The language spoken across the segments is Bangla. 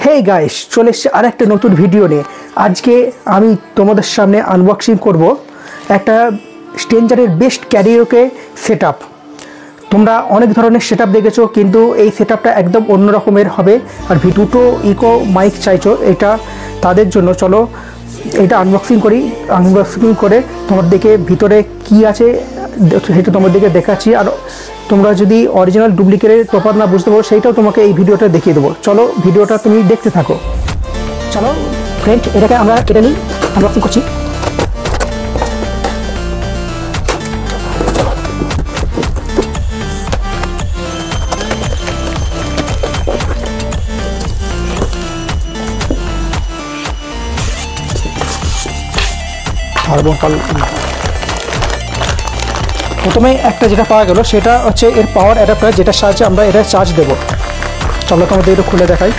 হেই গাইস, চলে এসেছে আর একটা নতুন ভিডিও নিয়ে। আজকে আমি তোমাদের সামনে আনবক্সিং করব একটা স্ট্রেঞ্জারের বেস্ট ক্যারিওকে সেটআপ। তোমরা অনেক ধরনের সেটআপ দেখেছো, কিন্তু এই সেটআপটা একদম অন্য রকমের হবে। আর দুটো ইকো মাইক চাইছো, এটা তাদের জন্য। চলো এটা আনবক্সিং করি। আনবক্সিং করে তোমাদেরকে ভিতরে কি আছে সেটা তোমাদেরকে দেখাচ্ছি। আর তোমরা যদি অরিজিনাল ডুপ্লিকেটের তফাৎ না বুঝতে পারো, সেইটাও তোমাকে এই ভিডিওটা দেখিয়ে দেবো। চলো ভিডিওটা তুমি দেখতে থাকো। চলো ফ্রেন্ড, এটাকে আমরা কেটে নিই, আনবক্সিং করছি। প্রথমে একটা যেটা পাওয়া গেল সেটা হচ্ছে এর পাওয়ার অ্যাডাপ্টার, যেটার সাহায্যে আমরা এটা চার্জ দেব। চলো তোমাদের একটু খুলে দেখাই,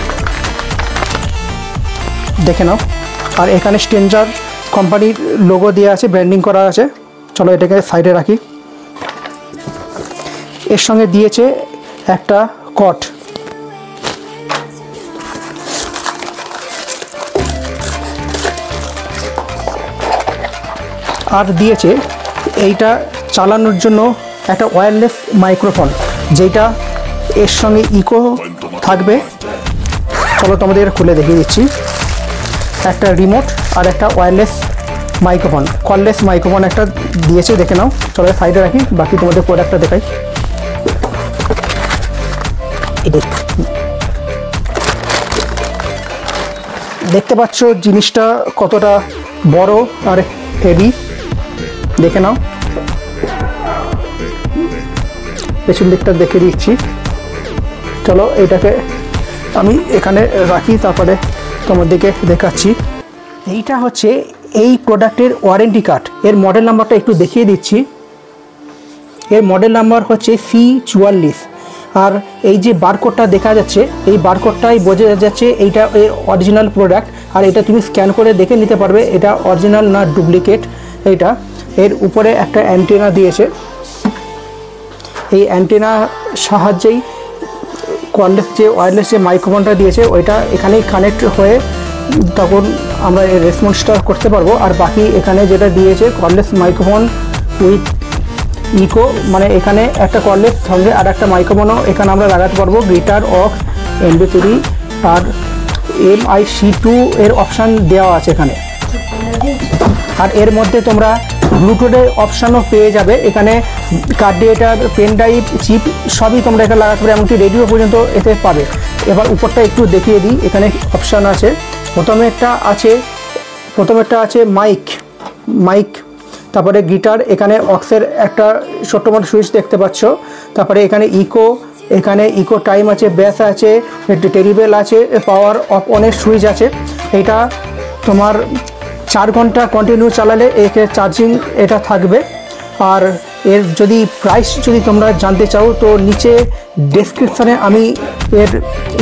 দেখে নাও। আর এখানে স্ট্রেঞ্জার কোম্পানির লোগো দেওয়া আছে, ব্র্যান্ডিং করা আছে। চলো এটাকে সাইডে রাখি। এর সঙ্গে দিয়েছে একটা কট, আর দিয়েছে এইটা চালানোর জন্য একটা ওয়্যারলেস মাইক্রোফোন, যেটা এর সঙ্গে ইকো থাকবে। চলো তোমাদের খুলে দেখিয়ে দিচ্ছি। একটা রিমোট আর একটা ওয়্যারলেস মাইক্রোফোন, কললেস মাইক্রোফোন একটা দিয়েছে, দেখে নাও। চলো সাইডে রাখি, বাকি তোমাদের প্রোডাক্টটা দেখাই। দেখতে পাচ্ছ জিনিসটা কতটা বড় আর হেভি, দেখে নাও। পেছন দিকটা দেখে দিচ্ছি। চলো এটাকে আমি এখানে রাখি, তারপরে তোমাদেরকে দেখাচ্ছি। এইটা হচ্ছে এই প্রোডাক্টের ওয়ারেন্টি কার্ড। এর মডেল নাম্বারটা একটু দেখিয়ে দিচ্ছি। এর মডেল নাম্বার হচ্ছে C44। আর এই যে বারকোডটা দেখা যাচ্ছে, এই বারকোডটাই বোঝা যাচ্ছে এইটা এর অরিজিনাল প্রোডাক্ট। আর এটা তুমি স্ক্যান করে দেখে নিতে পারবে এটা অরিজিনাল না ডুপ্লিকেট। এইটা এর উপরে একটা অ্যান্টেনা দিয়েছে, এই অ্যান্টেনা সাহায্যেই ওয়্যারলেস যে মাইক্রোফোনটা দিয়েছে ওইটা এখানেই কানেক্ট হয়ে তখন আমরা এর রেসপন্সটা করতে পারবো। আর বাকি এখানে যেটা দিয়েছে কর্ডলেস মাইক্রোফোন উইথ ইকো, মানে এখানে একটা কর্ডলেস সঙ্গে আর একটা মাইক্রোফোনও এখানে আমরা লাগাতে পারবো। গিটার, অক্স, MP3 আর MIC2 এর অপশান দেওয়া আছে এখানে। আর এর মধ্যে তোমরা ব্লুটুথের অপশানও পেয়ে যাবে। এখানে কার্ডিয়েটার, পেন ড্রাইভ, চিপ সবই তোমরা এখানে লাগাতে পারবে, এমনকি রেডিও পর্যন্ত এতে পাবে। এবার উপরটা একটু দেখিয়ে দিই। এখানে অপশান আছে, প্রথমে একটা আছে মাইক, তারপরে গিটার, এখানে অক্সের একটা ছোট্ট মোটো সুইচ দেখতে পাচ্ছ। তারপরে এখানে ইকো টাইম আছে, ব্যাস আছে, টেরিবেল আছে, পাওয়ার অফ অনের সুইচ আছে। এটা তোমার 4 ঘন্টা কন্টিনিউ চালালে একে চার্জিং এটা থাকবে। আর এর যদি প্রাইস যদি তোমরা জানতে চাও, তো নিচে ডেসক্রিপশানে আমি এর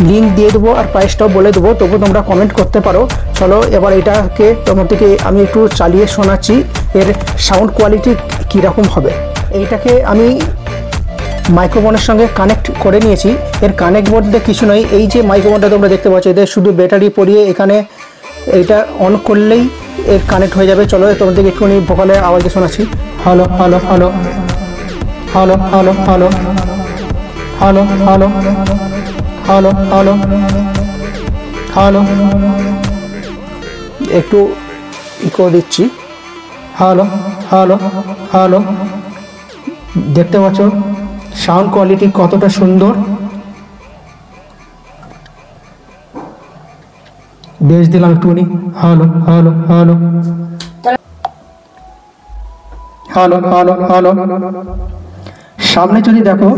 লিঙ্ক দিয়ে দেবো আর প্রাইসটাও বলে দেবো, তবু তোমরা কমেন্ট করতে পারো। চলো এবার এটাকে তোমাদেরকে আমি একটু চালিয়ে শোনাচ্ছি এর সাউন্ড কোয়ালিটি কীরকম হবে। এইটাকে আমি মাইক্রোফোনের সঙ্গে কানেক্ট করে নিয়েছি। এর কানেক্ট বলতে কিছু নয়, এই যে মাইক্রোফোনটা তোমরা দেখতে পাচ্ছ, এদের শুধু ব্যাটারি পরিয়ে এখানে এইটা অন করলেই এর কানেক্ট হয়ে যাবে। চলো তোমাদেরকে একটুখানি ভোকালের আওয়াজে শোনাচ্ছি। Hello hello hello hello hello hello hello hello hello hello hello, একটু ইকো দিচ্ছি। হ্যালো হ্যালো হ্যালো, দেখতে পাচ্ছ সাউন্ড কোয়ালিটি কতটা সুন্দর। বেশ দিলাম একটুখানি। Hello hello hello hello hello hello. সামনে যদি দেখো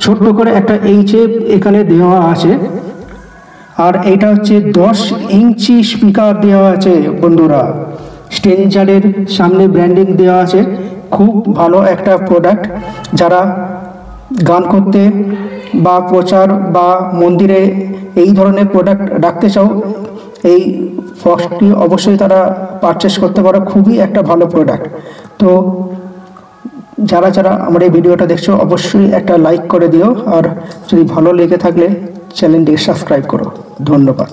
ছোট্ট করে একটা HF এখানে দেওয়া আছে। আর এইটা হচ্ছে 10 ইঞ্চি স্পিকার দেওয়া আছে বন্ধুরা। স্ট্রেঞ্জারের সামনে ব্র্যান্ডিং দেওয়া আছে। খুব ভালো একটা প্রোডাক্ট। যারা গান করতে বা প্রচার বা মন্দিরে এই ধরনের প্রোডাক্ট রাখতে চাও, এই বক্সটি অবশ্যই তারা পারচেস করতে পারো। খুবই একটা ভালো প্রোডাক্ট। তো যারা যারা আমার এই ভিডিওটা দেখছো অবশ্যই একটা লাইক করে দিও, আর যদি ভালো লেগে থাকলে চ্যানেলটি সাবস্ক্রাইব করো। ধন্যবাদ।